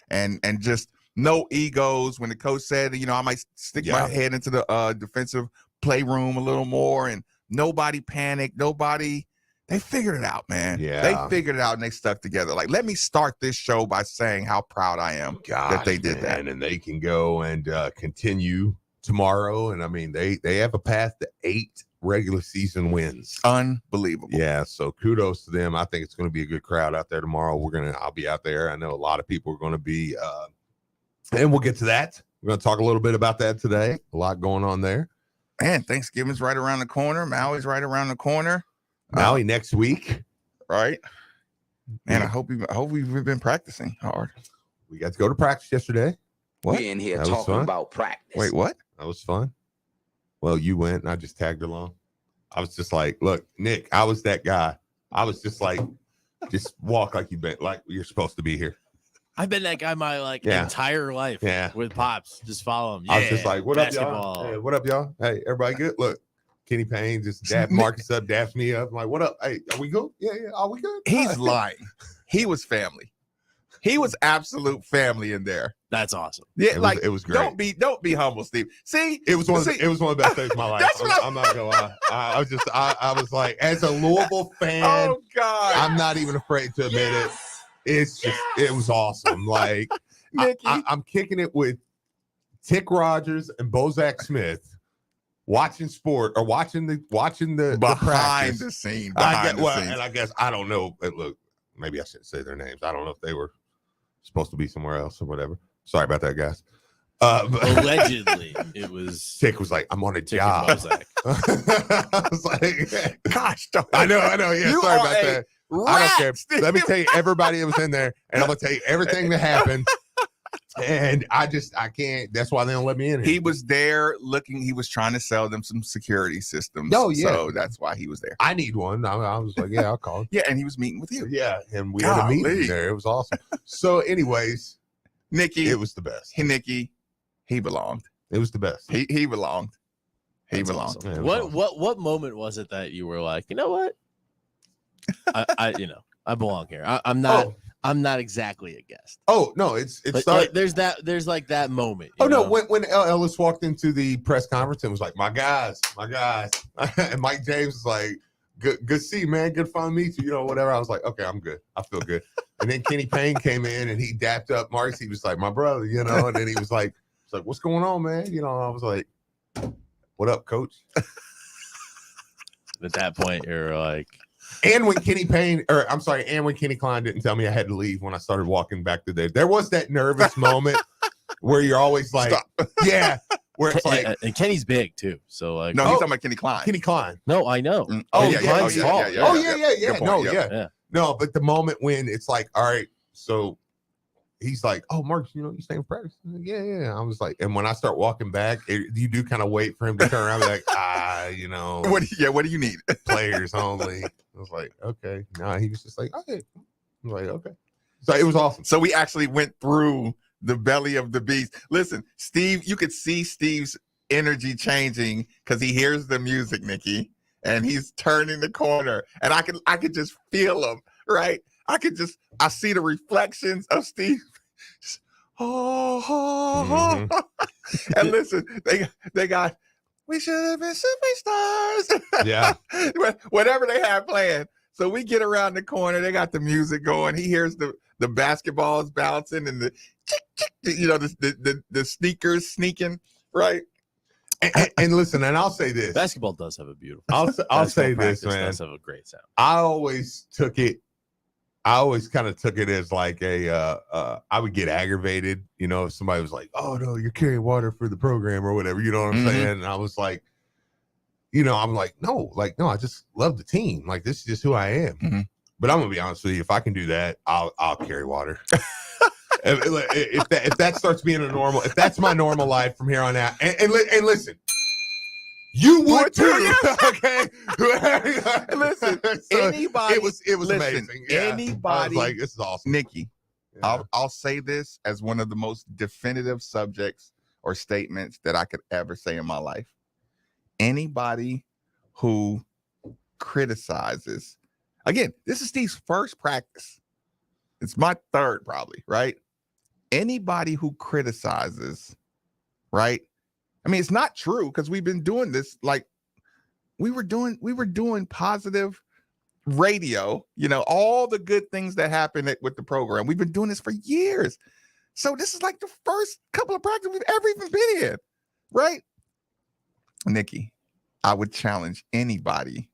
and just no egos. When the coach said, I might stick my head into the defensive playroom a little more, and nobody panicked. They figured it out, man. Yeah. They figured it out, and they stuck together. Like, let me start this show by saying how proud I am that they did that. And they can go and continue tomorrow. And I mean, they have a path to 8 regular season wins. Unbelievable. Yeah, so kudos to them. I think it's going to be a good crowd out there tomorrow. I'll be out there. I know a lot of people are going to be and we'll get to that. We're going to talk a little bit about that today. A lot going on there. Man, Thanksgiving's right around the corner. Maui's right around the corner. Maui next week. Right. Man, I hope we've been practicing hard. We got to go to practice yesterday. What? We in here that talking about practice. Wait, what? That was fun. Well, you went and I just tagged along. I was just like, look, Nick, I was that guy. I was just like, just walk like you're supposed to be here. I've been that guy my entire life. Yeah. With Pops. Just follow him. I was just like, what up, y'all? Hey, what up, y'all? Hey, everybody good? Look, Kenny Payne just dapped Marcus up, daps me up. I'm like, what up? Hey, are we good? Yeah. Are we good? He's lying. He was family. He was absolute family in there. That's awesome. Yeah, it was great. Don't be humble, Steve. See, it was one of the best days of my life. I'm not gonna lie. I was like, as a Louisville fan, oh God, I'm not even afraid to admit it. It's just, it was awesome. Like, Nikki, I'm kicking it with Tick Rogers and Bozak Smith, watching sport or watching the behind the scene. And I guess I don't know. Look, maybe I shouldn't say their names. I don't know if they were supposed to be somewhere else or whatever. Sorry about that, guys. Allegedly, it was. Tick was like, "I'm on a job." I was like, "Gosh, I know. Yeah, sorry about that. I don't care. Let me tell you, everybody that was in there, and I'm gonna tell you everything that happened." And I can't. That's why they don't let me in here. He was there looking. He was trying to sell them some security systems. Oh yeah, so that's why he was there. I need one. I was like, yeah, I'll call him. Yeah, and he was meeting with you. Yeah, and we had a meeting there. It was awesome. So, anyways, Nikki, it was the best. Nikki, he belonged. It was the best. He belonged. He belonged. Awesome. Yeah, what moment was it that you were like, you know what? I belong here. I'm not. Oh. I'm not exactly a guest. Oh no, it's like, there's like that moment. Oh no, when Ellis walked into the press conference and was like, my guys, and Mike James was like, good to see you, man, good fun to meet you, whatever. I was like, okay, I'm good, I feel good. And then Kenny Payne came in and he dapped up Marcus. He was like, my brother, and then he was like, what's going on, man? I was like, what up, coach? At that point, you're like. And when Kenny Klein didn't tell me I had to leave when I started walking back to there was that nervous moment where you're always like, yeah, where it's like, and Kenny's big too. So like, no, he's talking about Kenny Klein. Kenny Klein. No, I know. Yeah. No, but the moment when it's like, all right, so he's like, oh, Mark, you stay in practice? Yeah. I was like, and when I start walking back, you do kind of wait for him to turn around and be like, what do you need? Players only. I was like, okay. No, he was just like, okay. I was like, okay. So it was awesome. So we actually went through the belly of the beast. Listen, Steve, you could see Steve's energy changing because he hears the music, Nikki, and he's turning the corner, and I could just feel him, right? I see the reflections of Steve. And listen, they got, we should have been superstars. Yeah. Whatever they have playing. So we get around the corner, they got the music going. He hears the basketballs bouncing and the the sneakers sneaking, right? And listen, and I'll say this. Basketball does have a beautiful I'll say this, man. Does have a great sound. I always kind of took it as like I would get aggravated, if somebody was like, oh no, you're carrying water for the program or whatever, you know what I'm saying? And I was like, I'm like, no, I just love the team. Like, this is just who I am. Mm-hmm. But I'm gonna be honest with you, if I can do that, I'll carry water. if that starts being if that's my normal life from here on out, and listen. You would too, okay? Listen, so anybody. It was amazing. Yeah. Anybody. I was like, this is awesome, Nikki. Yeah. I'll say this as one of the most definitive subjects or statements that I could ever say in my life. Anybody who criticizes, again, this is Steve's first practice. It's my third, probably, right? anybody who criticizes, right? I mean, it's not true because we've been doing this. Like we were doing positive radio, all the good things that happen with the program. We've been doing this for years. So this is like the first couple of practices we've ever even been in, right? Nikki, I would challenge anybody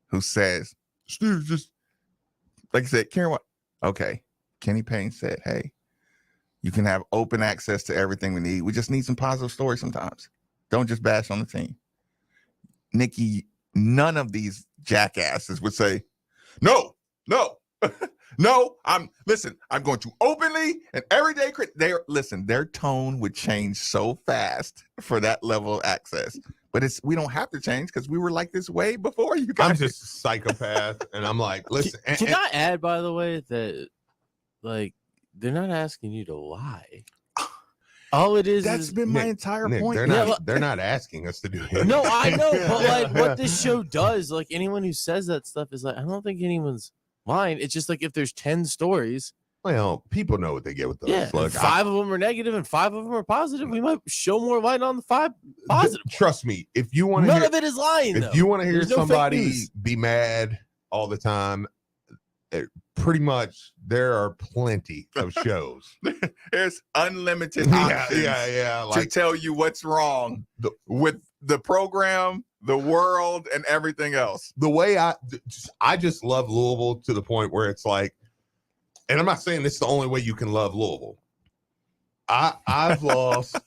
who says, Steve, just like I said, Karen, what? Okay. Kenny Payne said, hey, you can have open access to everything we need. We just need some positive stories sometimes. Don't just bash on the team. Nikki, none of these jackasses would say, no, no, I'm going to openly and everyday their tone would change so fast for that level of access. But we don't have to change because we were like this way before you guys. I'm just a psychopath, and I'm like, listen. Can I add, by the way, that like they're not asking you to lie. All it is that's been my entire Nick, point. They're not asking us to do it. No, I know, but like what this show does, like anyone who says that stuff is like, I don't think anyone's lying. It's just like if there's 10 stories. Well, people know what they get with those. Yeah, Look, 5 of them are negative and 5 of them are positive. We might show more light on the 5 positive. Trust me, if you want to, none of it is lying. If you want to hear There's no fake somebody news. be mad all the time, pretty much there are plenty of shows. There's unlimited options yeah. to tell you what's wrong with the program, the world, and everything else. The way I just love Louisville to the point where it's like, and I'm not saying this is the only way you can love Louisville. I've lost.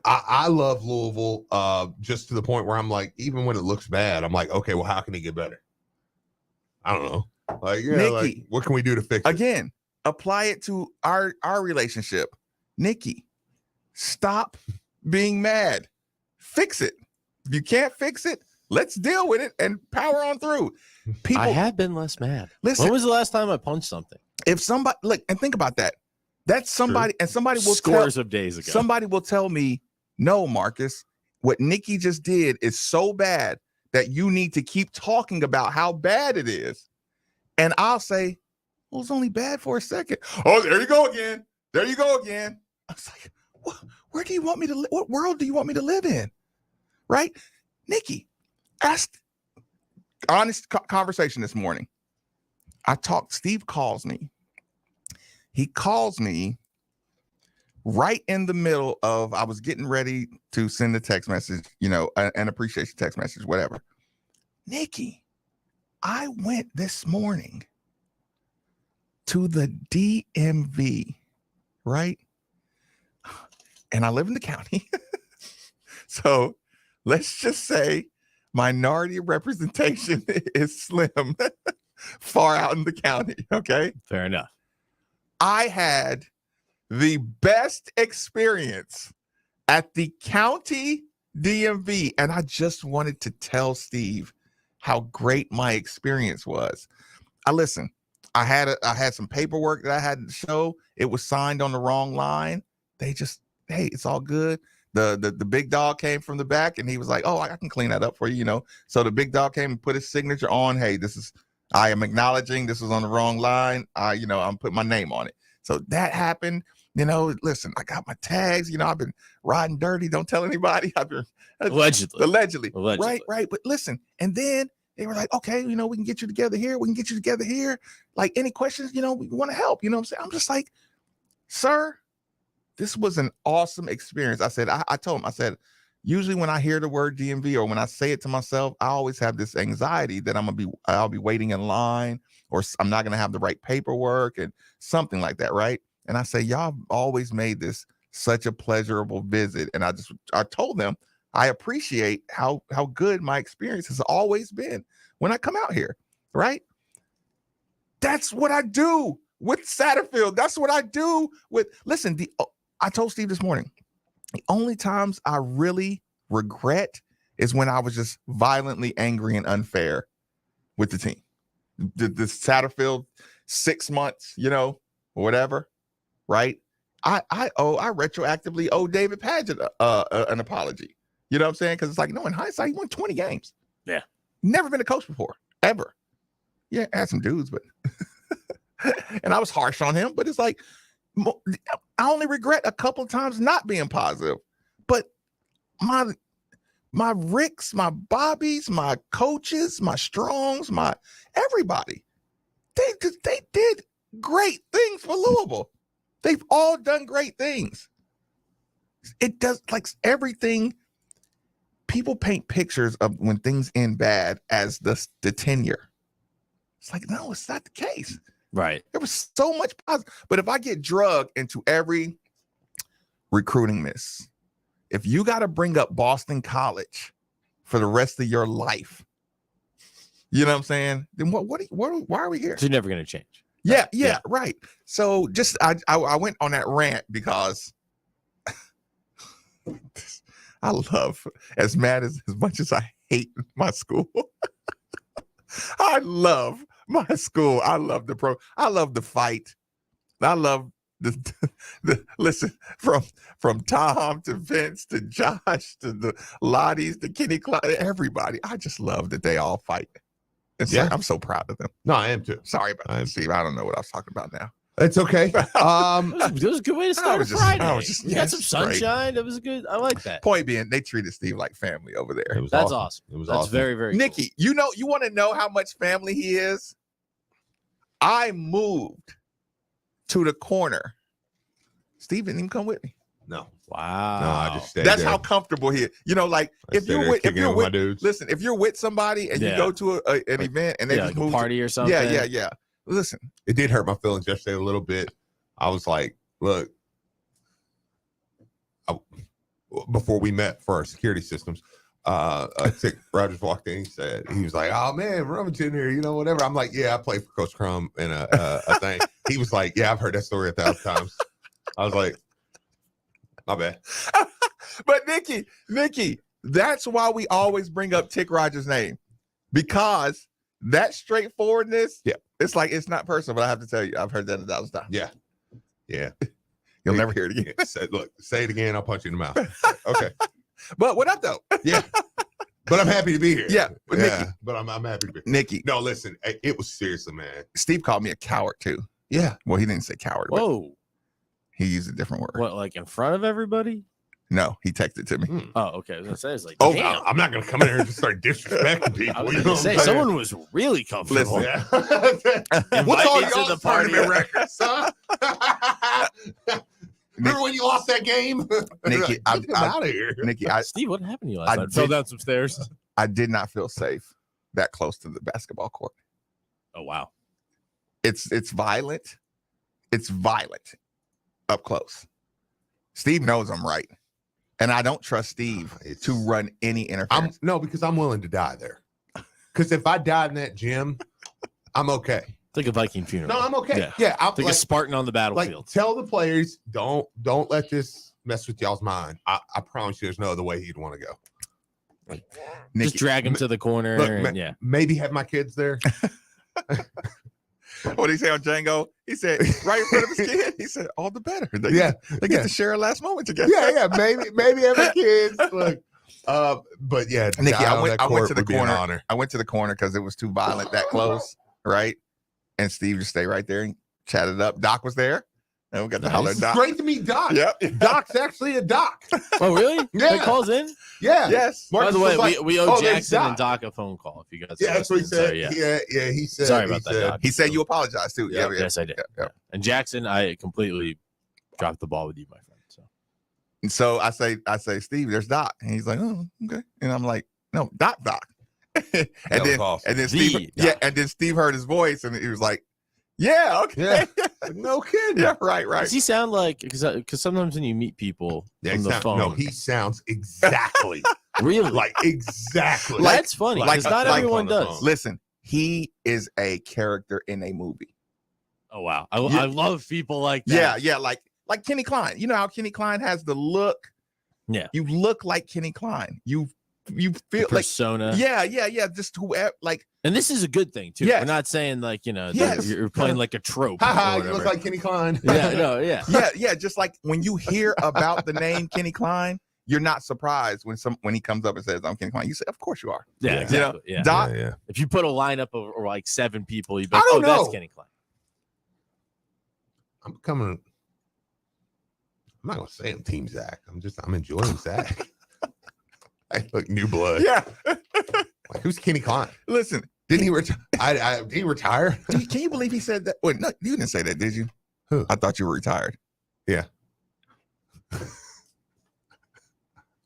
I love Louisville just to the point where I'm like, even when it looks bad, I'm like, okay, well, how can it get better? I don't know. Like, yeah, Nikki, like, what can we do to fix it? Again, apply it to our relationship. Nikki, stop being mad. Fix it. If you can't fix it, let's deal with it and power on through. People, I have been less mad. Listen, when was the last time I punched something? if somebody look and think about that, that's somebody, and somebody will scores of days ago. Somebody will tell me, no, Marcus, what Nikki just did is so bad that you need to keep talking about how bad it is. And I'll say, well, it's only bad for a second. Oh, there you go again. There you go again. I was like, where do you want me to live? What world do you want me to live in? Right? Nikki, honest conversation this morning. Steve calls me. He calls me right in the middle of, I was getting ready to send a text message, an appreciation text message, whatever. Nikki, I went this morning to the DMV, right? And I live in the county. So let's just say minority representation is slim, far out in the county, okay? Fair enough. I had the best experience at the county DMV, and I just wanted to tell Steve how great my experience was. I had some paperwork that I had to show. It was signed on the wrong line. Hey, it's all good. The big dog came from the back and he was like, oh, I can clean that up for you, So the big dog came and put his signature on. Hey, I am acknowledging this was on the wrong line. I'm putting my name on it. So that happened. Listen, I got my tags. I've been riding dirty. Don't tell anybody. I've been allegedly. Right. But listen, and then they were like, okay, we can get you together here. We can get you together here. Like, any questions, we want to help. What I'm saying? I'm just like, sir, this was an awesome experience. I said, I told him, I said, usually when I hear the word DMV or when I say it to myself, I always have this anxiety that I'll be waiting in line, or I'm not going to have the right paperwork and something like that. Right. And I say, y'all always made this such a pleasurable visit. And I told them, I appreciate how good my experience has always been when I come out here. Right. That's what I do with Satterfield. That's what I do with, listen, I told Steve this morning, the only times I really regret is when I was just violently angry and unfair with the team. The Satterfield 6 months, or whatever, right? I retroactively owe David Padgett an apology. You know what I'm saying? Because it's like, no, in hindsight, he won 20 games. Yeah. Never been a coach before, ever. Yeah, had some dudes, but and I was harsh on him, but it's like, I only regret a couple times not being positive, but my Ricks, my Bobbies, my coaches, my Strongs, my everybody, they did great things for Louisville. They've all done great things. It does, like, everything. People paint pictures of when things end bad as the tenure. It's like, no, it's not the case. Right. There was so much positive. But if I get drugged into every recruiting miss, if you got to bring up Boston College for the rest of your life, you know what I'm saying? Then why are we here? You're never going to change. Yeah, right. So just I went on that rant because I love, as much as I hate my school, I love my school. I love I love the fight. I love the listen, from Tom to Vince to Josh to the Lotties to Kenny Clark, everybody. I just love that they all fight. And so I'm so proud of them. No, I am too. Sorry about that, Steve. I don't know what I was talking about now. It's okay. It was a good way to start a Friday. You got some sunshine. It was good. I like that. Point being, they treated Steve like family over there. That's awesome. It was That's awesome. very, very Nikki, cool. you want to know how much family he is? I moved to the corner. Steve didn't even come with me. No. Wow. No, I just stayed That's there. how comfortable he is. You know, like I if stayed you're there with, kicking it with my dudes. listen, if you're with somebody and you go to an event and they just like move a party or something. Yeah. Listen, It did hurt my feelings yesterday a little bit. I was like, look, before we met for our security systems, Tick Rogers walked in. He was like, "Oh man, Remington here, whatever." I'm like, "Yeah, I played for Coach Crum in a thing." He was like, "Yeah, I've heard that story 1,000 times." I was like, "My bad." but Nikki, that's why we always bring up Tick Rogers' name, because that straightforwardness. Yeah, it's like, it's not personal, but I have to tell you, I've heard that 1,000 times. Yeah. You'll never hear it again. Say it again. I'll punch you in the mouth. Okay. But what up though? Yeah. But I'm happy to be here. Yeah. But Nikki, but I'm happy to be. Nikki. No, listen. It was seriously, man. Steve called me a coward too. Yeah. Well, he didn't say coward. But Whoa. he used a different word. What, like in front of everybody? No, he texted to me. Oh, okay. I was gonna say, it's like, Oh, damn. I'm not gonna come in here and just start disrespecting people. I was You know gonna what say, I'm saying? someone was really comfortable. Listen. Yeah. What's Invite all me to y'all the party. tournament records, huh? Remember when you lost that game? Nikki, Get him out of here. Nikki, Steve, what happened to you I last night? Fell did- down some stairs. I did not feel safe that close to the basketball court. Oh, wow. It's violent. It's violent up close. Steve knows I'm right. And I don't trust Steve to run any interference. Because I'm willing to die there. Because if I died in that gym, I'm okay. It's like a Viking funeral. No, I'm okay. Yeah. I'm It's like a Spartan on the battlefield. tell the players, don't let this mess with y'all's mind. I promise you, there's no other way he'd want to go. Nikki, Just drag him to the corner. Look, and, maybe have my kids there. what did he say on Django? He said, right in front of his kid, he said, all the better. They Yeah, get to share a last moment together. yeah. Maybe have my kids. Look, but yeah, Nikki, I went court to the would be an corner. honor. I went to the corner because it was too violent that close, right? And Steve just stayed right there and chatted up. Doc was there. And we got to holler at Doc. Great to meet Doc. Yep. Doc's actually a doc. Oh, really? Yeah. He calls in? Yeah. Yes. By Marcus the way, was like, we owe "Oh, there's Jackson and Doc." Doc a phone call if you guys Yeah, that's what he listening. said. So, Yeah, he said. Sorry about that, said- Doc. He said you apologized too. Yeah, Yes, I did. Yeah. And Jackson, I completely dropped the ball with you, my friend. So And so I say, Steve, there's Doc. And he's like, oh, okay. And I'm like, no, Doc. and was then awesome. and then The Steve, Doc. and then Steve heard his voice and he was like, yeah, okay. Yeah. No kidding. Yeah, right. does he sound like, because sometimes when you meet people Yeah, from he the sound- phone, no, he sounds exactly really? like exactly. That's funny because not like everyone on the does. phone. Listen, he is a character in a movie. Oh, wow. I Yeah. love people like that. Yeah, like Kenny Klein. You know how Kenny Klein has the look? Yeah. You look like Kenny Klein. You feel like Persona. yeah. Just whoever, like, And this is a good thing, too. Yes. We're not saying, like, that Yes. you're playing like a trope. Haha, or you look whatever. like Kenny Klein. Yeah, no, yeah. yeah, just like when you hear about the name Kenny Klein, you're not surprised when he comes up and says, I'm Kenny Klein. You say, of course you are. Yeah, Yeah. exactly. Yeah. Doc, Yeah. If you put a lineup of like 7 people, you'd be I like, don't oh, that's know. Kenny Klein. I'm becoming I'm not gonna say I'm Team Zach. I'm enjoying Zach. I look new blood. Yeah. Like, who's Kenny Klein? Listen, Didn't he retire? Did he retire? can you believe he said that? Wait, no, you didn't say that, did you? Who? I thought you were retired. Yeah.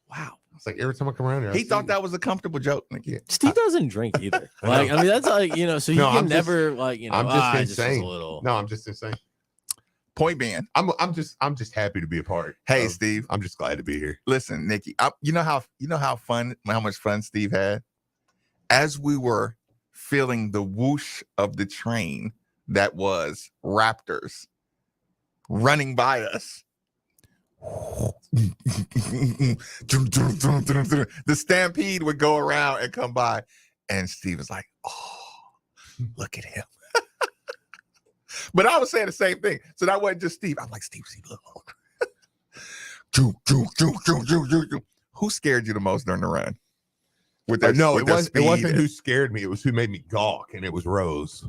Wow. It's like every time I come around here, He thought that was a comfortable joke, Nikki. Steve doesn't drink either. Like, I mean, that's like, you know, so you No, can I'm just- never like, you know, I'm just I just was insane. a little. No, I'm just insane. Point being, I'm just happy to be a part. hey of- Steve, I'm just glad to be here. listen, Nikki. You know how much fun Steve had as we were feeling the whoosh of the train that was Raptors running by us. The stampede would go around and come by, and Steve was like, "Oh, look at him." But I was saying the same thing, so that wasn't just Steve. I'm like, Steve, look. Who scared you the most during the run? With No, with it their wasn't. It wasn't speed? who scared me. It was who made me gawk, and it was Rose.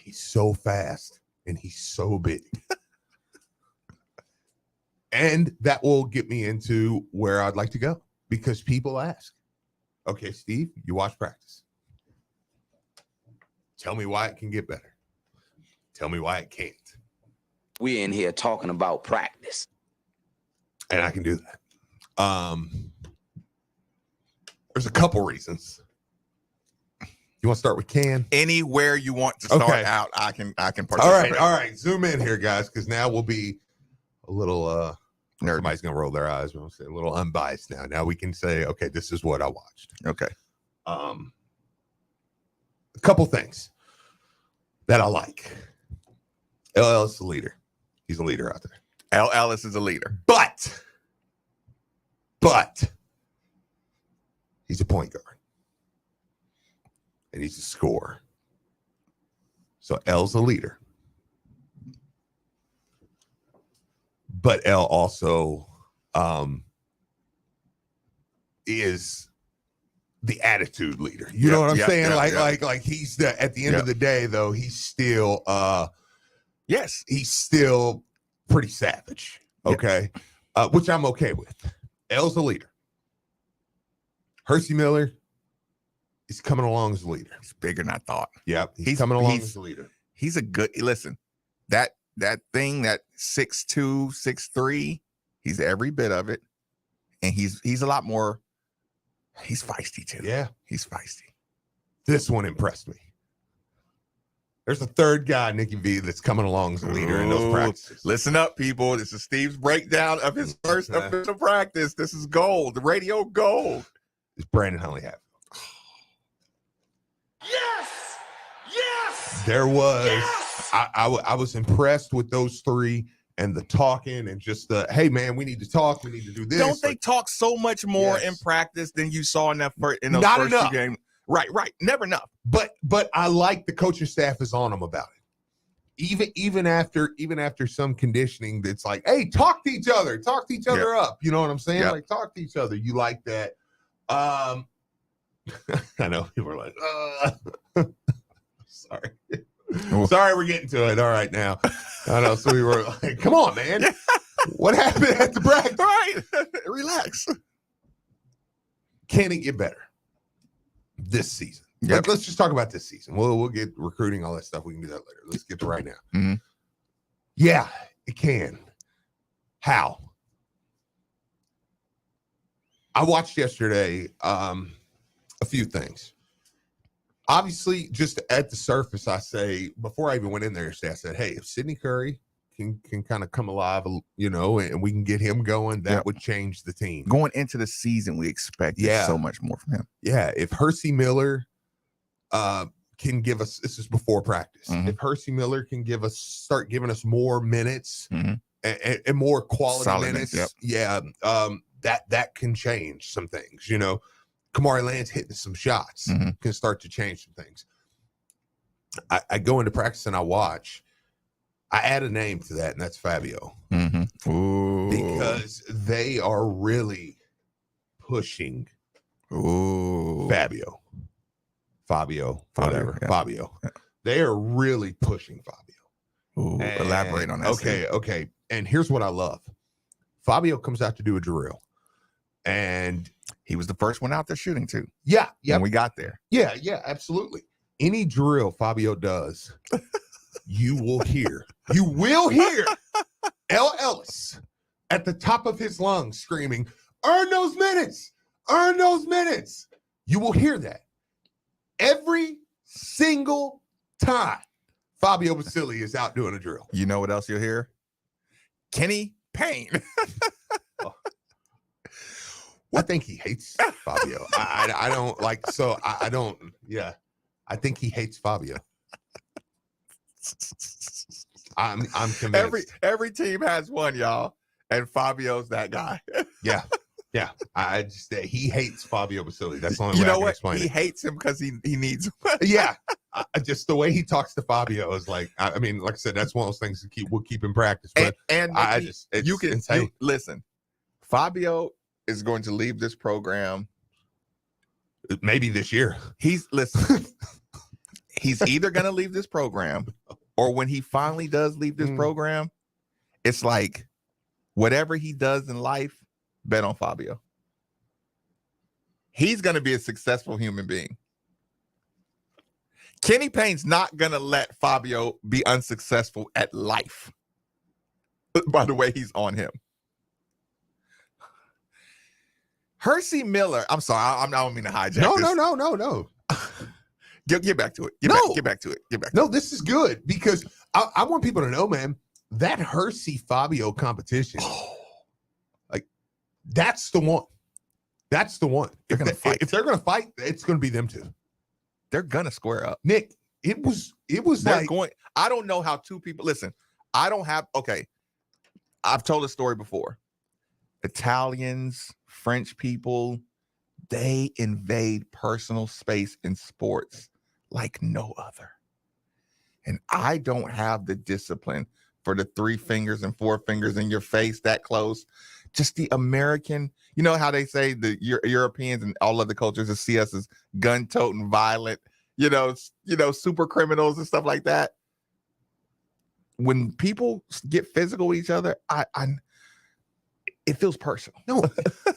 He's so fast and he's so big. And that will get me into where I'd like to go, because people ask, okay, Steve, you watch practice. Tell me why it can get better. Tell me why it can't. We're in here talking about practice. And I can do that. There's a couple reasons. You want to start with Can? Anywhere you want to start Okay. out, I can participate. All right. Zoom in here, guys, because now we'll be a little Nerd. somebody's gonna roll their eyes. We'll say a little unbiased now. Now we can say, okay, this is what I watched. Okay. A couple things that I like. LL is the leader. He's a leader out there. L. Ellis is a leader. But he's a point guard. And he's a scorer. So L's a leader. But L also is the attitude leader. You know what I'm saying? Like he's the at the end of the day, though, he's still Yes. he's still pretty savage. Okay. Which I'm okay with. L's a leader. Hersey Miller is coming along as a leader. He's bigger than I thought. Yep. He's He's- coming along he's- as a leader. He's a good listen. That thing, that 6'2", 6'3", he's every bit of it. And he's a lot more, he's feisty too. Yeah. He's feisty. This one impressed me. There's a third guy, Nikki V, that's coming along as a leader in those Ooh, practices. Listen up, people. This is Steve's breakdown of his first official practice. This is gold, the radio gold. It's Brandon Huntley Hatfield. Yes! Yes! There was, Yes! I was impressed with those three and the talking and just the, hey man, we need to talk. We need to do this. Don't they talk so much more in Yes. practice than you saw in those Not first enough. two games? Right. Never enough. But I like the coaching staff is on them about it. Even after some conditioning that's like, hey, talk to each other up. You know what I'm saying? Yep. Like talk to each other. You like that. I know people are like, sorry. Sorry, we're getting to it. All right now. I know. So we were like, come on, man. What happened at the practice? Right. Relax. Can it get better this season? Yep. Let's just talk about this season. We'll get recruiting, all that stuff. We can do that later. Let's get to right now. Mhm. Yeah, it can. How? I watched yesterday a few things. Obviously, just at the surface, I say, before I even went in there, I said, hey, if Sidney Curry can kind of come alive, you know, and we can get him going, that Yep. would change the team. Going into the season, we expected Yeah. so much more from him. Yeah, if Hersey Miller can give us, this is before practice, Mhm. if Hersey Miller can start giving us more minutes Mhm. and more quality Solid minutes, minutes, yeah, that can change some things. You know, Kamari Land's hitting some shots, Mhm. can start to change some things. I go into practice and I watch. I add a name to that, and that's Fabio, Mm-hmm. Ooh. because they are really pushing Ooh. Fabio, whatever, yeah. Fabio. They are really pushing Fabio. Ooh. And- Elaborate on that. Steve. Okay. And here's what I love. Fabio comes out to do a drill, and He was the first one out there shooting too. yeah, When we got there. yeah, absolutely. Any drill Fabio does, you will hear L. Ellis at the top of his lungs screaming, "Earn those minutes! Earn those minutes!" You will hear that every single time Fabio Basili is out doing a drill. You know what else you'll hear? Kenny Payne. I think he hates Fabio. I don't like, so I don't, yeah. I think he hates Fabio. I'm convinced. Every team has one, y'all. And Fabio's that guy. Yeah. I just he hates Fabio Basili. That's the only You way I know can what? explain He it. hates him because he needs him. Yeah. Just the way he talks to Fabio is like, I mean, like I said, that's one of those things that we'll keep in practice. But and I Nikki, just, it's you can insane. listen. Fabio is going to leave this program. Maybe this year. He's either going to leave this program, or when he finally does leave this program, it's like whatever he does in life, bet on Fabio. He's going to be a successful human being. Kenny Payne's not going to let Fabio be unsuccessful at life. By the way, he's on him. Hersey Miller. I'm sorry. I don't mean to hijack this. No. Get back to it. Get back to it. No, this is good because I want people to know, man, that Hersey Fabio competition, like that's the one. That's the one. They're gonna fight. If they're gonna fight, it's gonna be them two. They're gonna square up. Nick, it was They're like going. I don't know how two people listen. I don't have okay. I've told a story before. Italians, French people, they invade personal space in sports like no other. And I don't have the discipline for the 3 fingers and 4 fingers in your face that close. Just the American, you know how they say the Europeans and all other cultures that see us as gun-toting, violent, super criminals and stuff like that. When people get physical with each other, it feels personal. no,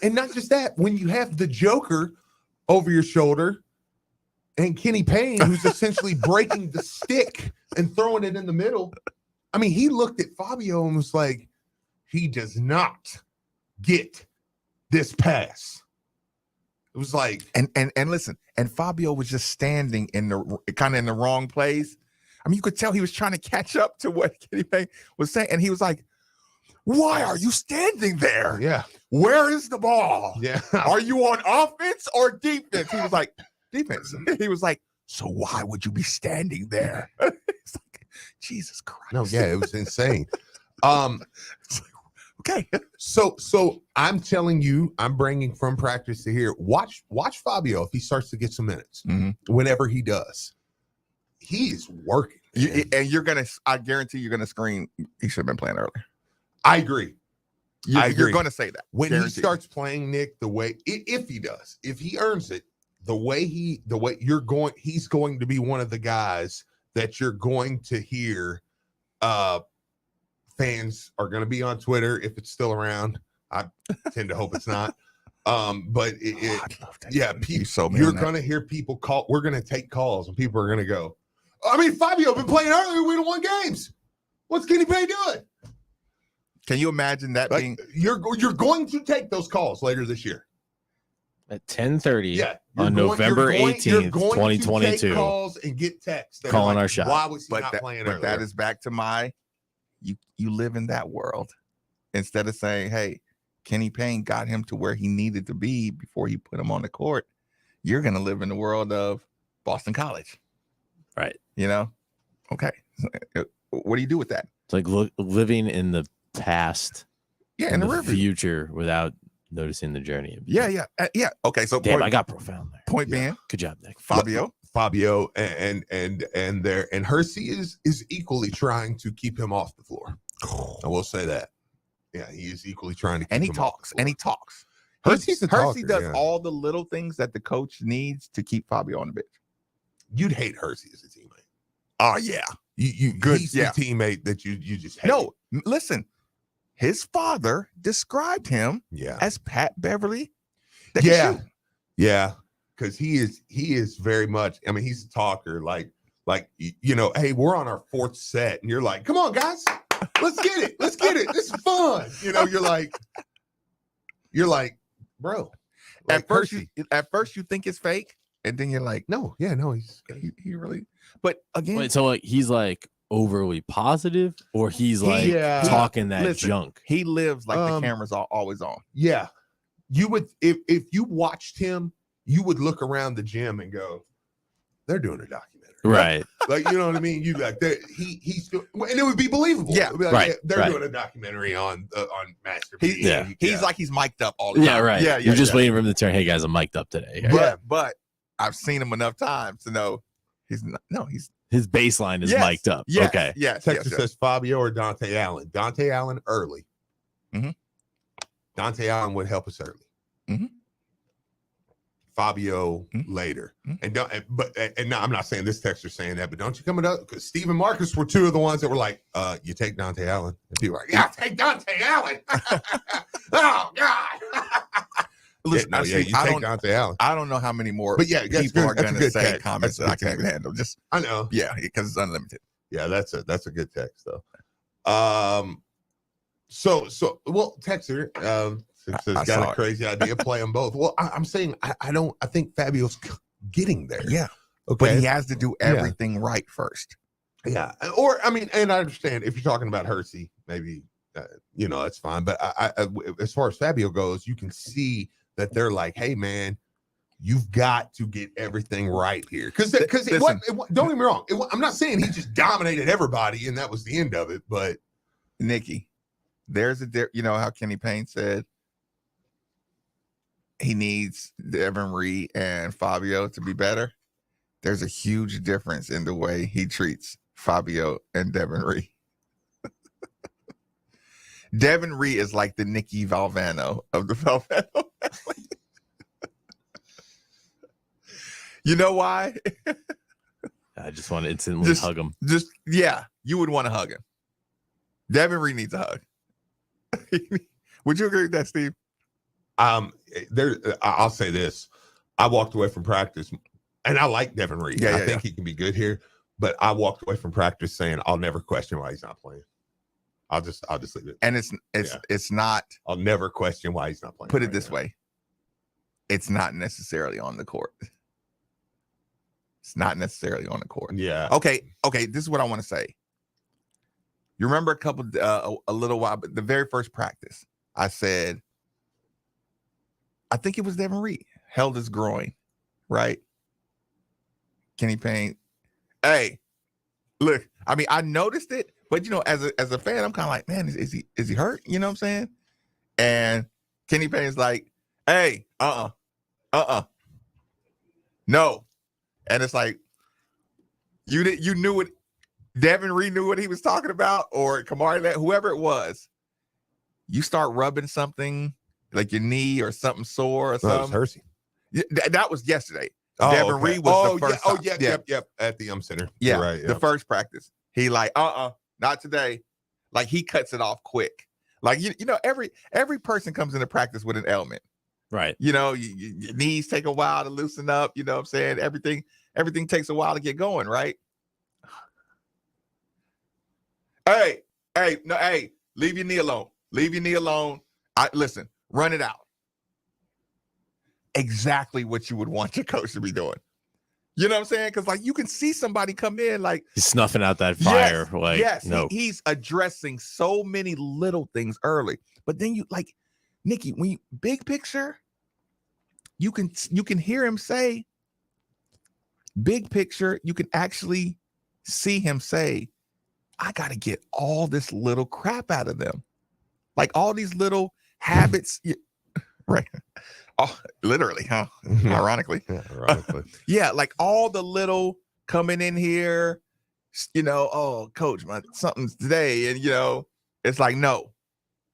and not just that. When you have the Joker over your shoulder and Kenny Payne, who's essentially breaking the stick and throwing it in the middle. I mean, he looked at Fabio and was like, he does not get this pass. It was like, and listen, and Fabio was just standing in the wrong place. I mean, you could tell he was trying to catch up to what Kenny Payne was saying, and he was like, "Why are you standing there? yeah, Where is the ball? yeah. Are you on offense or defense?" He was like, "Defense." He was like, "So why would you be standing there?" It's like, Jesus Christ. No, yeah, it was insane. It's like, okay. So I'm telling you, I'm bringing from practice to here. Watch Fabio if he starts to get some minutes. Mhm. Whenever he does, he's working. man. I guarantee you're gonna scream, he should have been playing earlier. I agree. I agree. You're gonna say that. When he Guaranteed. starts playing, Nick, the way if he does, if he earns it, he's going to be one of the guys that you're going to hear. Fans are going to be on Twitter if it's still around. I tend to hope it's not. But I'd love that. yeah, He's so you're man that. going to hear people call. We're going to take calls, and people are going to go. I mean, Fabio been playing earlier. We won games. What's Kenny Payne doing? Can you imagine that being? Like, you're going to take those calls later this year. At 10:30 Yeah, on November 18th, 2022. Take calls and get texts that are Calling like, our shot. Why was he But not that, playing but earlier? that is back to my. You live in that world, instead of saying, "Hey, Kenny Payne got him to where he needed to be before he put him on the court." You're gonna live in the world of Boston College, Right. you know? Okay, what do you do with that? It's like living in the past, Yeah, in and the the river. future without noticing the journey. Yeah. Okay, so Damn, point, I got profound there. point being, Good job, Nick. Fabio. and Hersey is equally trying to keep him off the floor. I will say that. Yeah, he is equally trying to keep And he him off talks, the and floor. he talks. Hersey's a Hersey talker, does yeah. all the little things that the coach needs to keep Fabio on the bench. You'd hate Hersey as a teammate. Oh yeah. You Good, he's yeah. the teammate that you just hate. No, listen. his father described him Yeah. as Pat Beverly. that can Yeah. shoot. Yeah. Because he is very much, I mean, he's a talker, like, you know, hey, we're on our 4th set, and you're like, come on, guys, let's get it. Let's get it. This is fun. You know, you're like, bro. Like, At first you think it's fake, and then you're like, no, he really. But again, Wait, so like he's like overly positive, or he's like Yeah. talking that Listen, junk? he lives like the cameras are always on. yeah. You would, if you watched him, you would look around the gym and go, they're doing a documentary. Right. Like, you know what I mean? You like he's doing, and it would be believable. Yeah, It'd be like, right, they're right. doing a documentary on Master He, P. yeah, he's like he's mic'd up all the Yeah, time. right. Yeah, You're just yeah. waiting for him to turn. Hey guys, I'm mic'd up today. But I've seen him enough times to know he's not. No, he's His baseline is Yes, mic'd up. yes, Okay. Yes. Texas yes. says Fabio or Dante Allen. Dante Allen early. Mhm. Dante Allen would help us early. Mhm. Fabio Mhm. later. Mhm. And don't, and no, I'm not saying this texter's saying that, but don't you come up, because Steve and Marcus were two of the ones that were like, you take Dante Allen. And people were like, yeah, I'll take Dante Allen. Oh God. Listen, you take Dante Allen. I don't know how many more But yeah, that's people good. are That's a going to good say text. comments That's a that I good can't even handle. Just I know. yeah, because it's unlimited. Yeah, that's a good text though. So well, texter I says saw got a it. crazy idea, play them both. Well, I'm saying I think Fabio's getting there. Yeah, Okay. but he has to do everything right first. Yeah, or I mean, and I understand if you're talking about Hersey, maybe that's fine. But I as far as Fabio goes, you can see that they're like, hey man, you've got to get everything right here, because don't get me wrong, I'm not saying he just dominated everybody and that was the end of it, but Nikki, there's you know how Kenny Payne said he needs Devin Reed and Fabio to be better. There's a huge difference in the way he treats Fabio and Devin Reed. Devin Reed is like the Nicky Valvano of the Valvano family. You know why? I just want to instantly hug him. Yeah, you would want to hug him. Devin Reed needs a hug. Would you agree with that, Steve? I'll say this. I walked away from practice, and I like Devin Reed. I think he can be good here, but I walked away from practice saying I'll never question why he's not playing. I'll just leave it. And it's not. I'll never question why he's not playing. Put it this way. It's not necessarily on the court. It's not necessarily on the court. Yeah. Okay. This is what I want to say. You remember a little while, but the very first practice, I said, I think it was Devin Reed, held his groin, right? Kenny Payne. Hey, look, I mean, I noticed it, but as a fan, I'm kind of like, man, is he hurt? You know what I'm saying? And Kenny Payne's like, hey, no. And it's like, you knew what Devin Reed knew what he was talking about, or Kamari, whoever it was. You start rubbing something like your knee or something sore or something. Hersey. Yeah, that was yesterday. Oh, Devin okay. Reed was the first. Yep. At the center. Yeah, You're right. the first practice. He like, not today. Like he cuts it off quick. Like every person comes into practice with an ailment. Right. Your knees take a while to loosen up. You know what I'm saying? Everything takes a while to get going, right? Hey, leave your knee alone. Leave your knee alone. Listen, run it out. Exactly what you would want your coach to be doing. You know what I'm saying? Because you can see somebody come in like he's snuffing out that fire. He's addressing so many little things early. But then Nikki, when you big picture, you can hear him say, big picture, you can actually see him say, I got to get all this little crap out of them. Like all these little habits. Right. Oh, literally, huh? Ironically. Yeah, ironically. Yeah, like all the little coming in here, oh, coach, something's today. And, it's like, no,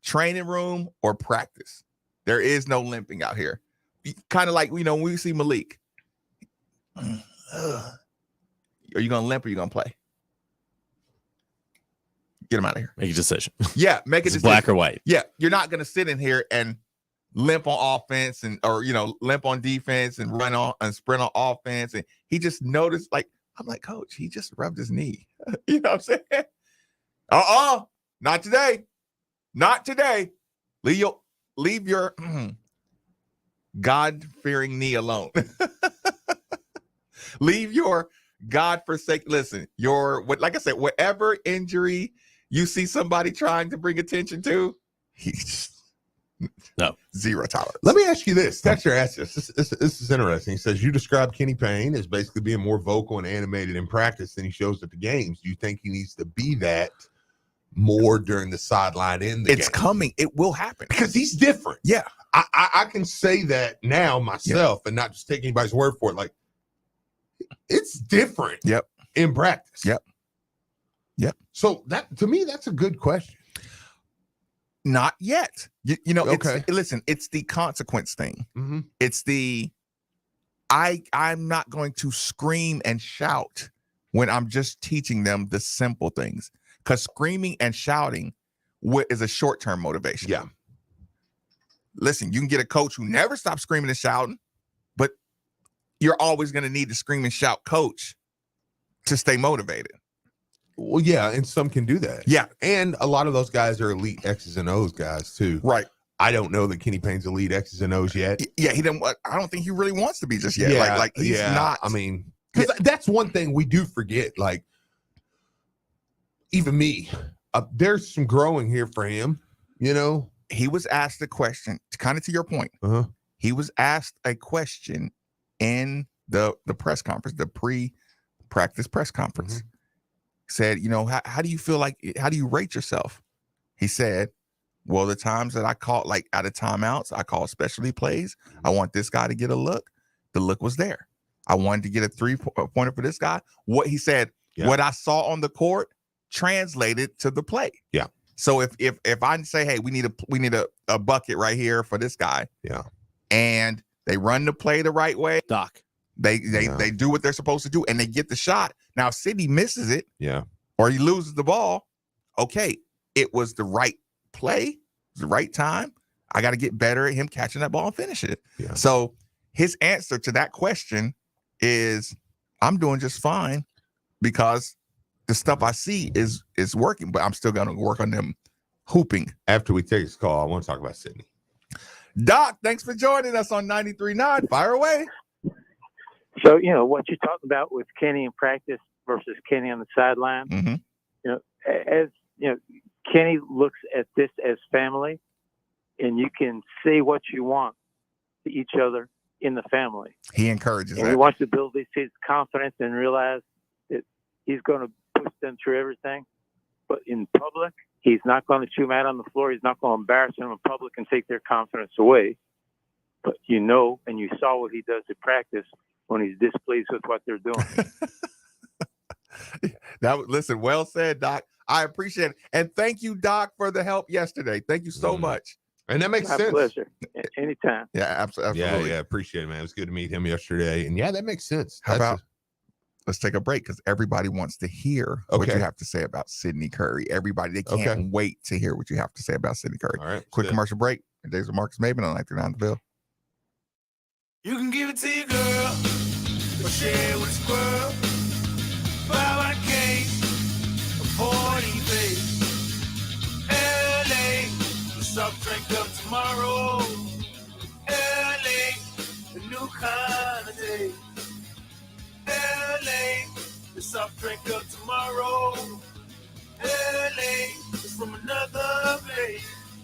training room or practice. There is no limping out here. Kind of like, when we see Malik. Are you going to limp or are you going to play? Get him out of here. Make a decision. Yeah, make a It's decision. black or white. Yeah, you're not gonna sit in here and limp on offense or limp on defense and run on and sprint on offense. And he just noticed, like, I'm like, coach, he just rubbed his knee. You know what I'm saying? Not today. Not today. Leave your God-fearing knee alone. Leave your God-forsaken. Listen, like I said, whatever injury you see somebody trying to bring attention to, No. zero tolerance. Let me ask you this. Texture asked this. This is interesting. He says, you describe Kenny Payne as basically being more vocal and animated in practice than he shows at the games. Do you think he needs to be that more during the sideline in the It's game? coming. It will happen. Because he's different. Yeah. I can say that now myself and not just take anybody's word for it. Like, it's different. Yep. In practice. Yep. So that, to me, that's a good question. Not yet. Okay. Listen, it's the consequence thing. Mm-hmm. It's I'm not going to scream and shout when I'm just teaching them the simple things, because screaming and shouting is a short-term motivation. Yeah. Listen, you can get a coach who never stops screaming and shouting, but you're always going to need to scream and shout coach to stay motivated. Well, yeah, and some can do that. Yeah. And a lot of those guys are elite X's and O's guys, too. Right. I don't know that Kenny Payne's elite X's and O's yet. Yeah, I don't think he really wants to be just yet. Like he's not. I mean, because that's one thing we do forget. Like, even me, there's some growing here for him, He was asked a question, kind of to your point. Uh-huh. He was asked a question in the press conference, the pre-practice press conference. Mm-hmm. Said, how do you feel like, how do you rate yourself? He said, well, the times that I caught, like out of timeouts, I call specialty plays. I want this guy to get a look. The look was there. I wanted to get a 3-pointer for this guy. What he said, what I saw on the court translated to the play. Yeah. So if I say, hey, we need a bucket right here for this guy. Yeah. And they run the play the right way. Doc. They do what they're supposed to do and they get the shot. Now, if Sidney misses it, or he loses the ball, okay, it was the right play, the right time. I got to get better at him catching that ball and finish it. Yeah. So his answer to that question is, I'm doing just fine because the stuff I see is working, but I'm still going to work on them hooping. After we take this call, I want to talk about Sidney. Doc, thanks for joining us on 93.9. Fire away. So, what you're talking about with Kenny in practice versus Kenny on the sideline, Mm-hmm. Kenny looks at this as family, and you can see what you want to each other in the family. He encourages And that. he wants to build this his confidence and realize that he's going to push them through everything. But in public, he's not going to chew them out on the floor. He's not going to embarrass them in public and take their confidence away. But and you saw what he does at practice when he's displeased with what they're doing. Listen, well said, Doc. I appreciate it. And thank you, Doc, for the help yesterday. Thank you so much. And that makes My sense. pleasure. Anytime. Yeah, absolutely. Yeah, appreciate it, man. It was good to meet him yesterday. And that makes sense. How about let's take a break because everybody wants to hear what you have to say about Sidney Curry. Everybody, they can't wait to hear what you have to say about Sidney Curry. All right. Quick commercial break. Days with Marcus Maven on 99 The Bill. You can give it to your girl, or share with a squirrel. Buy a cake, a 40 face. LA, the soft drink of tomorrow. LA, the new kind of day. LA, the soft drink of tomorrow. LA, is from another place.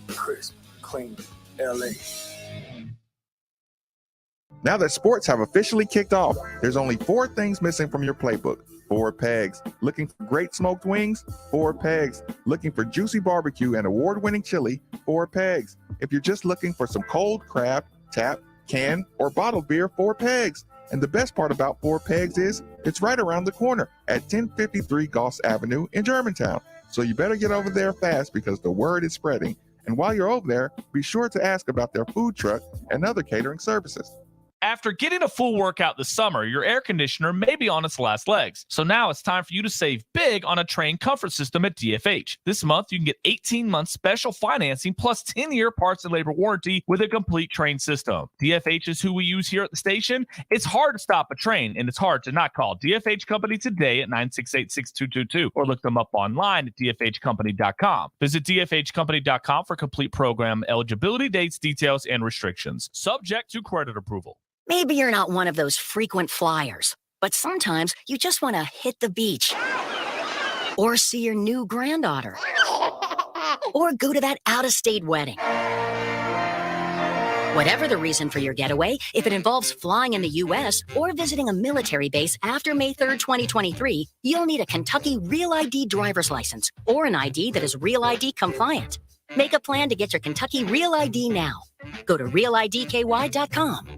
Crisp, clean, LA. Now that sports have officially kicked off, there's only 4 things missing from your playbook. 4 pegs. Looking for great smoked wings? 4 pegs. Looking for juicy barbecue and award-winning chili? 4 pegs. If you're just looking for some cold craft, tap, can, or bottled beer? 4 pegs. And the best part about 4 pegs is it's right around the corner at 1053 Goss Avenue in Germantown. So you better get over there fast because the word is spreading. And while you're over there, be sure to ask about their food truck and other catering services. After getting a full workout this summer, your air conditioner may be on its last legs. So now it's time for you to save big on a Trane comfort system at DFH. This month, you can get 18 months special financing plus 10-year parts and labor warranty with a complete Trane system. DFH is who we use here at the station. It's hard to stop a Trane, and it's hard to not call DFH Company today at 968-6222 or look them up online at dfhcompany.com. Visit dfhcompany.com for complete program eligibility, dates, details, and restrictions. Subject to credit approval. Maybe you're not one of those frequent flyers, but sometimes you just want to hit the beach or see your new granddaughter or go to that out-of-state wedding. Whatever the reason for your getaway, if it involves flying in the U.S. or visiting a military base after May 3rd, 2023, you'll need a Kentucky Real ID driver's license or an ID that is Real ID compliant. Make a plan to get your Kentucky Real ID now. Go to realidky.com.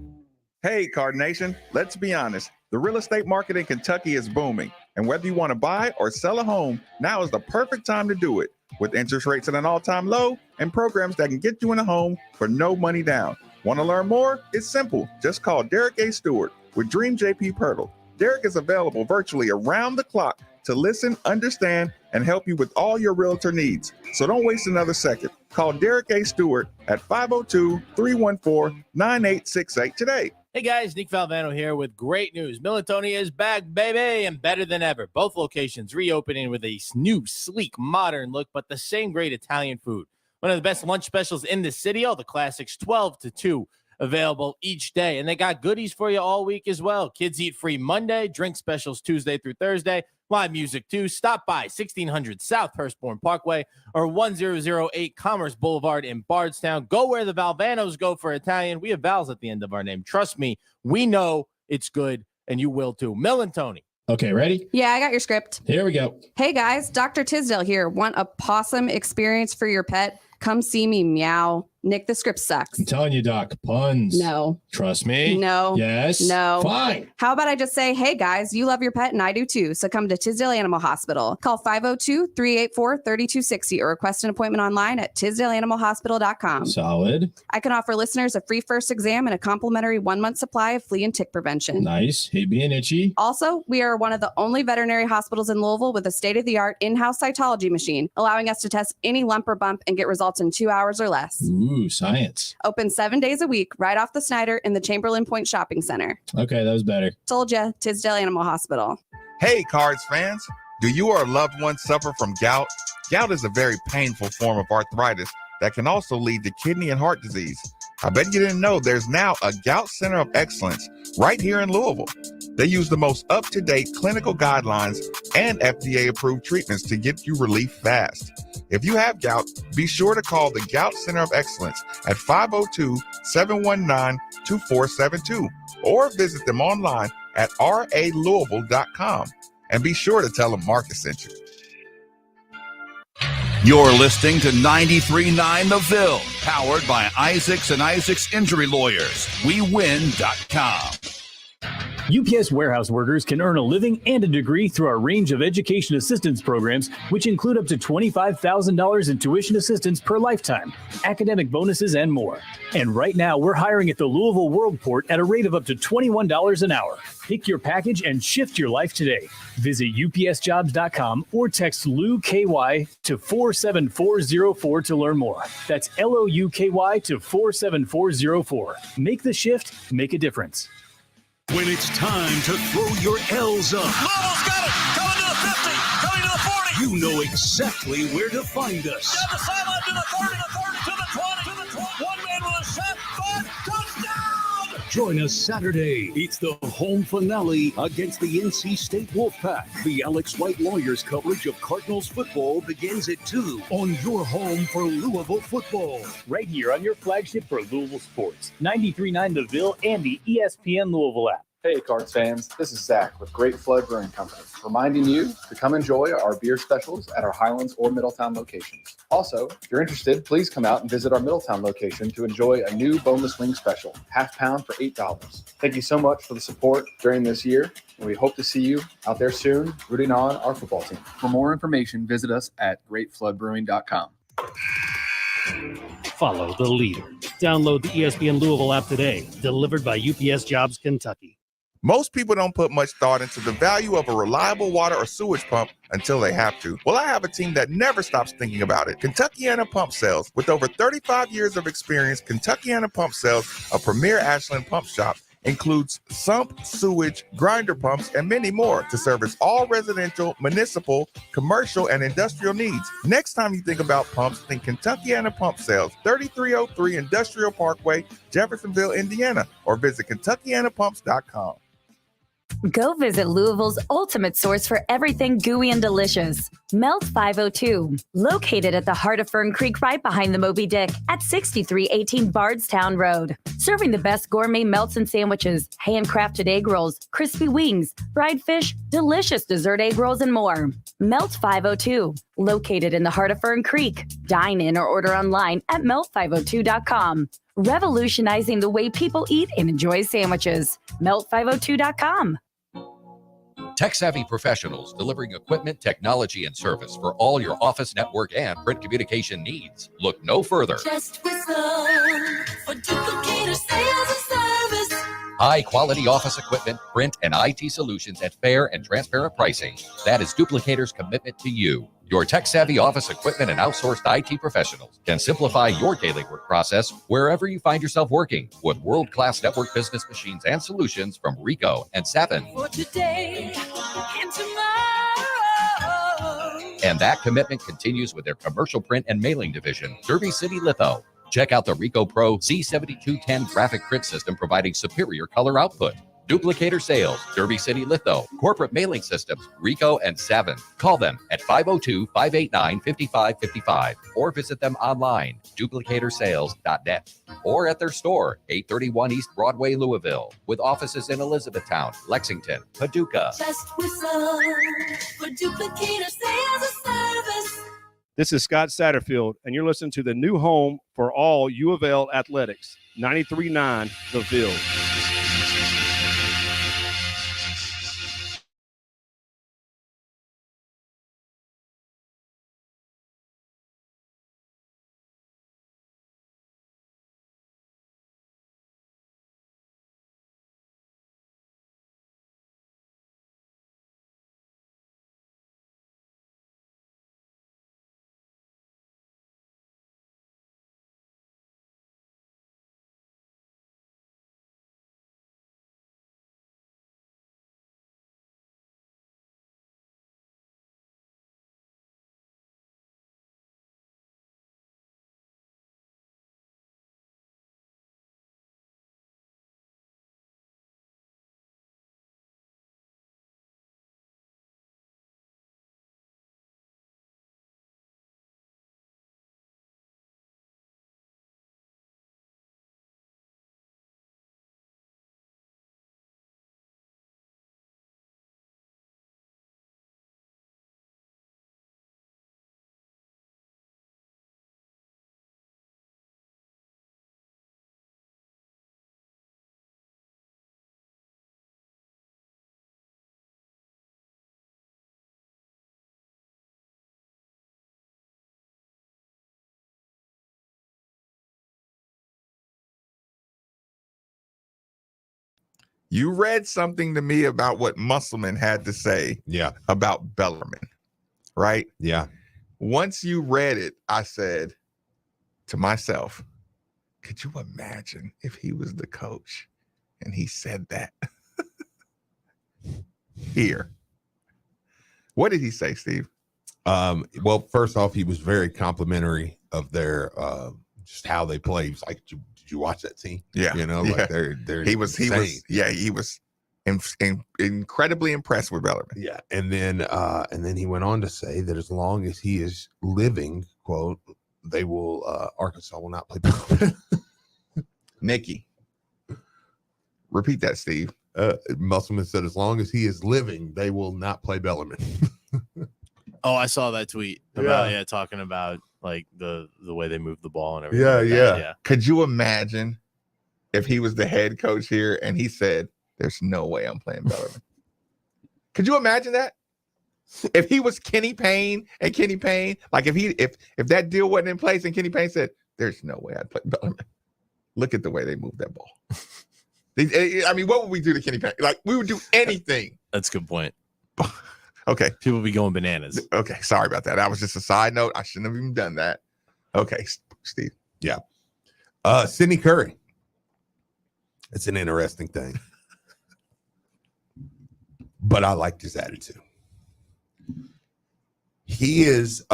Hey, Card Nation, let's be honest. The real estate market in Kentucky is booming. And whether you want to buy or sell a home, now is the perfect time to do it. With interest rates at an all-time low and programs that can get you in a home for no money down. Want to learn more? It's simple. Just call Derek A. Stewart with Dream JP Pirtle. Derek is available virtually around the clock to listen, understand, and help you with all your realtor needs. So don't waste another second. Call Derek A. Stewart at 502-314-9868 today. Hey guys, Nick Valvano here with great news. Militonia is back, baby, and better than ever. Both locations reopening with a new, sleek, modern look, but the same great Italian food. One of the best lunch specials in the city, all the classics, 12 to 2, available each day. And they got goodies for you all week as well. Kids eat free Monday, drink specials Tuesday through Thursday, live music too. Stop by 1600 South Hurstbourne Parkway or 1008 Commerce Boulevard in Bardstown. Go where the Valvanos go for Italian. We have vowels at the end of our name. Trust me, we know it's good, and you will too. Mel and Tony. Okay, ready? Yeah, I got your script. Here we go. Hey guys, Dr. Tisdale here. Want a possum experience for your pet? Come see me, meow. Nick, the script sucks. I'm telling you, Doc, puns. No. Trust me. No. Yes. No. Fine. How about I just say, hey guys, you love your pet and I do too. So come to Tisdale Animal Hospital. Call 502-384-3260 or request an appointment online at tisdaleanimalhospital.com. Solid. I can offer listeners a free first exam and a complimentary 1-month supply of flea and tick prevention. Nice. Hate being itchy. Also, we are one of the only veterinary hospitals in Louisville with a state-of-the-art in-house cytology machine, allowing us to test any lump or bump and get results in 2 hours or less. Ooh, science. Open 7 days a week, right off the Snyder in the Chamberlain Point Shopping Center. Okay, that was better. Told ya, Tisdale Animal Hospital. Hey, Cards fans. Do you or a loved one suffer from gout? Gout is a very painful form of arthritis that can also lead to kidney and heart disease. I bet you didn't know there's now a Gout Center of Excellence right here in Louisville. They use the most up-to-date clinical guidelines and FDA-approved treatments to get you relief fast. If you have gout, be sure to call the Gout Center of Excellence at 502-719-2472 or visit them online at ralouisville.com. And be sure to tell them Marcus sent you. You're listening to 93.9 The Ville, powered by Isaacs and Isaacs Injury Lawyers. WeWin.com. UPS warehouse workers can earn a living and a degree through our range of education assistance programs, which include up to $25,000 in tuition assistance per lifetime, academic bonuses, and more. And right now, we're hiring at the Louisville Worldport at a rate of up to $21 an hour. Pick your package and shift your life today. Visit upsjobs.com or text LOUKY to 47404 to learn more. That's LOUKY to 47404. Make the shift, make a difference. When it's time to throw your L's up. Louisville's got it! Coming to the 50! Coming to the 40! You know exactly where to find us. Down the sideline to the 30, the 30, to the 20, to the 20. One man with a shot. 5, touchdown! Join us Saturday. It's the home finale against the NC State Wolfpack. The Alex White Lawyers coverage of Cardinals football begins at 2 on your home for Louisville football. Right here on your flagship for Louisville sports. 93.9 The Ville and the ESPN Louisville app. Hey, Cards fans, this is Zach with Great Flood Brewing Company, reminding you to come enjoy our beer specials at our Highlands or Middletown locations. Also, if you're interested, please come out and visit our Middletown location to enjoy a new boneless wing special, half pound for $8. Thank you so much for the support during this year, and we hope to see you out there soon rooting on our football team. For more information, visit us at greatfloodbrewing.com. Follow the leader. Download the ESPN Louisville app today. Delivered by UPS Jobs Kentucky. Most people don't put much thought into the value of a reliable water or sewage pump until they have to. Well, I have a team that never stops thinking about it. Kentuckiana Pump Sales. With over 35 years of experience, Kentuckiana Pump Sales, a premier Ashland pump shop, includes sump, sewage, grinder pumps, and many more to service all residential, municipal, commercial, and industrial needs. Next time you think about pumps, think Kentuckiana Pump Sales, 3303 Industrial Parkway, Jeffersonville, Indiana, or visit KentuckianaPumps.com. Go visit Louisville's ultimate source for everything gooey and delicious. Melt 502, located at the heart of Fern Creek right behind the Moby Dick at 6318 Bardstown Road. Serving the best gourmet melts and sandwiches, handcrafted egg rolls, crispy wings, fried fish, delicious dessert egg rolls, and more. Melt 502, located in the heart of Fern Creek. Dine in or order online at melt502.com. Revolutionizing the way people eat and enjoy sandwiches. Melt502.com. Tech-savvy professionals delivering equipment, technology, and service for all your office, network, and print communication needs. Look no further. Just whistle for Duplicator Sales and Service. High-quality office equipment, print, and IT solutions at fair and transparent pricing. That is Duplicator's commitment to you. Your tech-savvy office equipment and outsourced IT professionals can simplify your daily work process wherever you find yourself working with world-class network business machines and solutions from Ricoh and Savin. For today and tomorrow. And that commitment continues with their commercial print and mailing division, Derby City Litho. Check out the Ricoh Pro C7210 graphic print system providing superior color output. Duplicator Sales, Derby City Litho, Corporate Mailing Systems, Ricoh and Savin. Call them at 502-589-5555 or visit them online, duplicatorsales.net, or at their store, 831 East Broadway, Louisville, with offices in Elizabethtown, Lexington, Paducah. Just whistle for Duplicator Sales and Service. This is Scott Satterfield, and you're listening to the new home for all U of L athletics, 93.9 The Ville. You read something to me about what Musselman had to say about Bellarmine, right? Yeah. Once you read it, I said to myself, could you imagine if he was the coach and he said that here? What did he say, Steve? Well, first off, he was very complimentary of their just how they play. He was like, did you watch that team? Yeah, you know, like they're he was incredibly impressed with Bellarmine. Yeah, and then he went on to say that as long as he is living, quote, they will Arkansas will not play Bellarmine. Nikki, repeat that, Steve. Musselman said as long as he is living, they will not play Bellarmine. Oh, I saw that tweet about talking about like the way they move the ball and everything. Yeah. Could you imagine if he was the head coach here and he said, "There's no way I'm playing Bellarmine"? Could you imagine that? If he was Kenny Payne and Kenny Payne, like if that deal wasn't in place and Kenny Payne said, "There's no way I'd play Bellarmine." Look at the way they moved that ball. I mean, what would we do to Kenny Payne? Like, we would do anything. That's a good point. Okay. People be going bananas. Okay. Sorry about that. That was just a side note. I shouldn't have even done that. Okay, Steve. Yeah. Sidney Curry. It's an interesting thing. But I liked his attitude. He is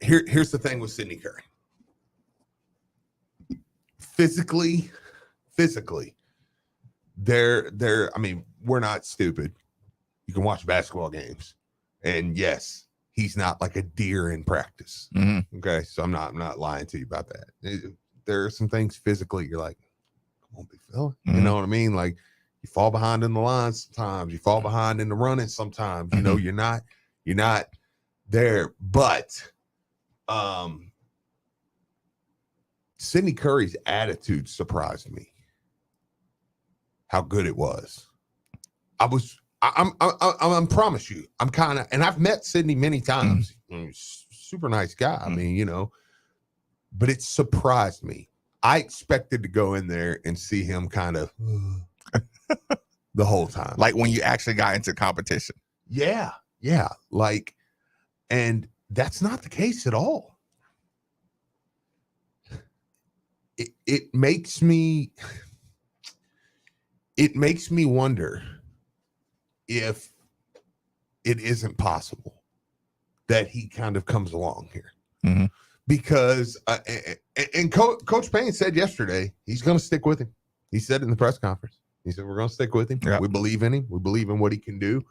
here's the thing with Sidney Curry. Physically, they're I mean, we're not stupid. You can watch basketball games. And yes, he's not like a deer in practice. Mm-hmm. Okay. So I'm not lying to you about that. There are some things physically you're like, come on, big fella. Mm-hmm. You know what I mean? Like, you fall behind in the line sometimes, you fall behind in the running sometimes. You know, you're not there. But Sidney Curry's attitude surprised me. How good it was. I'm promise you, I'm kind of, and I've met Sidney many times. Super nice guy. I mean, you know, but it surprised me. I expected to go in there and see him kind of the whole time. Like when you actually got into competition. Yeah. Like, and that's not the case at all. It makes me wonder if it isn't possible that he kind of comes along here. Mm-hmm. Because and Coach Payne said yesterday he's going to stick with him. He said in the press conference, he said, we're going to stick with him. Yep. We believe in him. We believe in what he can do.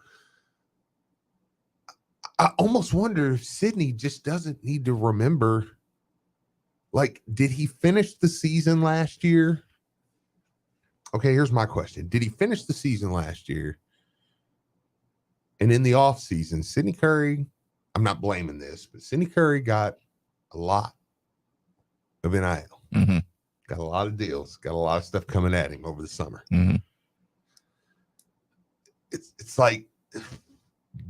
I almost wonder if Sidney just doesn't need to remember, like, did he finish the season last year? Okay, here's my question. Did he finish the season last year? And in the offseason, Sidney Curry, I'm not blaming this, but Sidney Curry got a lot of NIL. Mm-hmm. Got a lot of deals. Got a lot of stuff coming at him over the summer. Mm-hmm. It's like,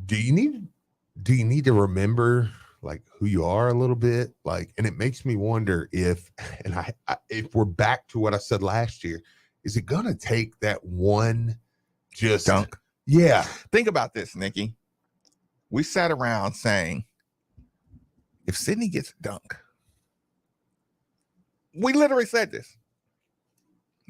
do you need to remember like who you are a little bit? Like, and it makes me wonder if we're back to what I said last year, is it gonna take that one just dunk? Yeah. Think about this, Nikki. We sat around saying, if Sidney gets a dunk, we literally said this.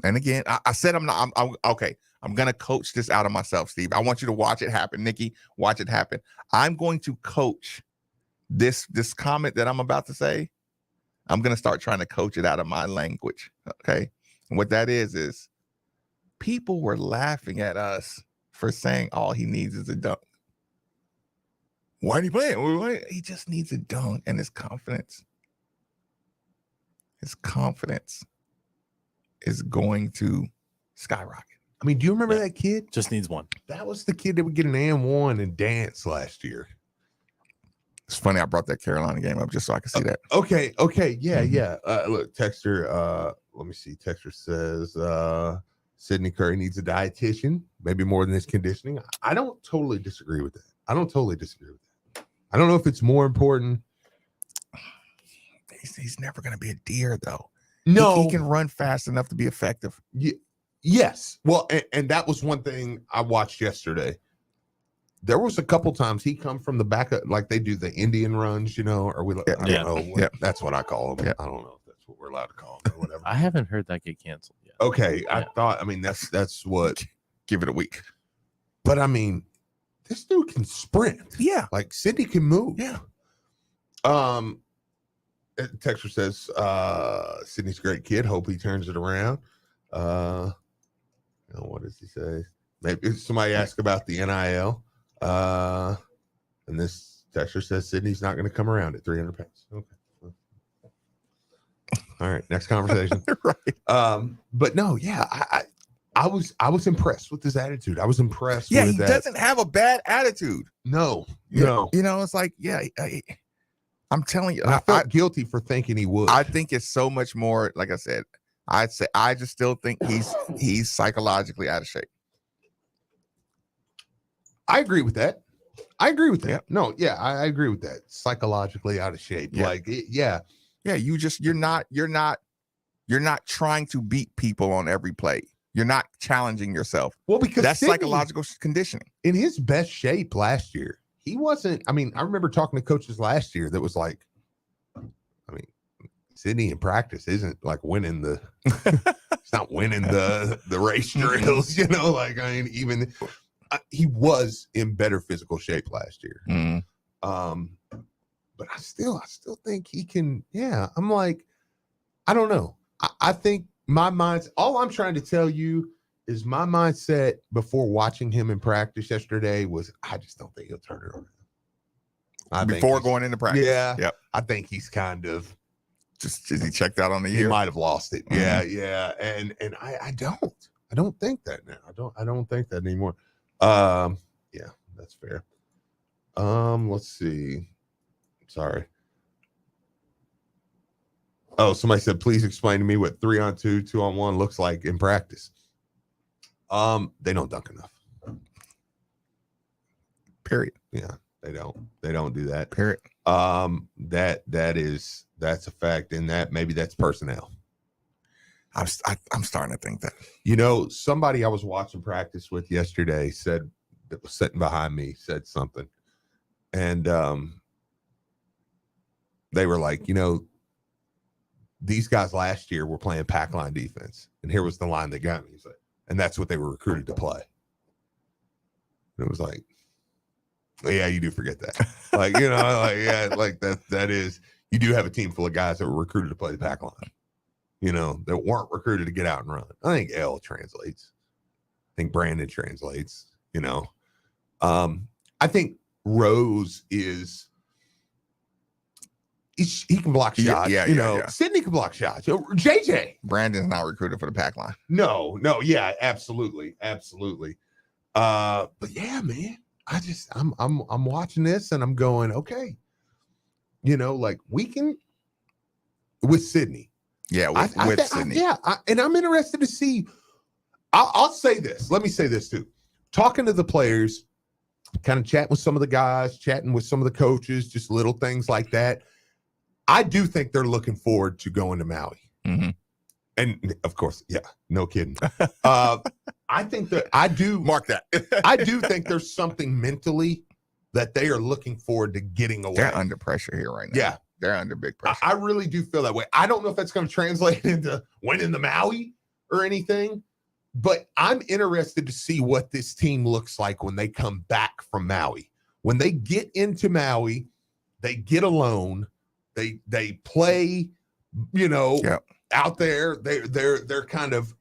And again, I said I'm okay. I'm gonna coach this out of myself, Steve. I want you to watch it happen, Nikki. Watch it happen. I'm going to coach this comment that I'm about to say. I'm gonna start trying to coach it out of my language. Okay. And what that is people were laughing at us for saying all he needs is a dunk. Why are you playing? He just needs a dunk, and his confidence is going to skyrocket. I mean, do you remember that kid? Just needs one. That was the kid that would get an and1 and dance last year. It's funny I brought that Carolina game up just so I could see that. Okay. Yeah. Look, Texter, let me see. Texter says Sidney Curry needs a dietitian, maybe more than his conditioning. I don't totally disagree with that. I don't know if it's more important. He's never going to be a deer, though. No. He can run fast enough to be effective. Yes. Well, and that was one thing I watched yesterday. There was a couple times he come from the back of, like they do the Indian runs, you know, or I don't know. That's what I call them. I don't know if that's what we're allowed to call them or whatever. I haven't heard that get canceled yet. Okay. I mean, that's what. Give it a week. But I mean, this dude can sprint. Yeah. Like Sidney can move. Yeah. Texter says, Sidney's a great kid. Hope he turns it around. What does he say? Maybe somebody asked about the NIL. And this texter says Sidney's not going to come around at 300 pounds. Okay. All right. Next conversation. Right. But no, yeah, I was impressed with his attitude. I was impressed. Yeah, with he that. doesn't have a bad attitude. No. You know, it's like, I'm telling you, I felt guilty for thinking he would. I think it's so much more. Like I said, I just still think he's psychologically out of shape. I agree with that. I agree with that. No, yeah, I agree with that. Psychologically out of shape. Yeah. Like, yeah. You're not trying to beat people on every play. You're not challenging yourself. Well, because that's Sidney, psychological conditioning. In his best shape last year, he wasn't. I mean, I remember talking to coaches last year that was like, I mean, Sidney in practice isn't like winning the. He's not winning the race drills, you know. Like, I mean, even he was in better physical shape last year. But I still think he can. Yeah, I'm like, I don't know. I think my mind's. All I'm trying to tell you is my mindset before watching him in practice yesterday was I just don't think he'll turn it around. Before going into practice. Yeah. Yep. I think he's kind of just is he checked out on the he year? might have lost it. Mhm. Yeah. And I don't think that now. I don't think that anymore. Yeah, that's fair. Let's see. Sorry. Oh, somebody said, please explain to me what 3-on-2, 2-on-1 looks like in practice. They don't dunk enough. Period. Yeah, they don't do that. Period. That's a fact, and that maybe that's personnel. I'm starting to think that. You know, somebody I was watching practice with yesterday said that was sitting behind me said something, and they were like, you know, these guys last year were playing pack line defense, and here was the line that got me. He's like, and that's what they were recruited to play. And it was like, well, yeah, you do forget that. Like, you know, like, yeah, like that is, you do have a team full of guys that were recruited to play the pack line, you know, that weren't recruited to get out and run. I think L translates. I think Brandon translates, you know. I think Rose is, he can block shots. Yeah, you know. Sidney can block shots. JJ. Brandon's not recruited for the pack line. No, yeah, absolutely. But yeah, man, I'm watching this and I'm going, okay, you know, like we can with Sidney. Yeah, with Sidney. And I'm interested to see. I'll say this. Let me say this too. Talking to the players, kind of chatting with some of the guys, chatting with some of the coaches, just little things like that. I do think they're looking forward to going to Maui. Mm-hmm. And of course, yeah, no kidding. I think that I do mark that. I do think there's something mentally that they are looking forward to getting away. They're under pressure here right now. Yeah. They're under big pressure. I really do feel that way. I don't know if that's going to translate into winning the Maui or anything, but I'm interested to see what this team looks like when they come back from Maui. When they get into Maui, they get alone. They play, you know, out there. They're kind of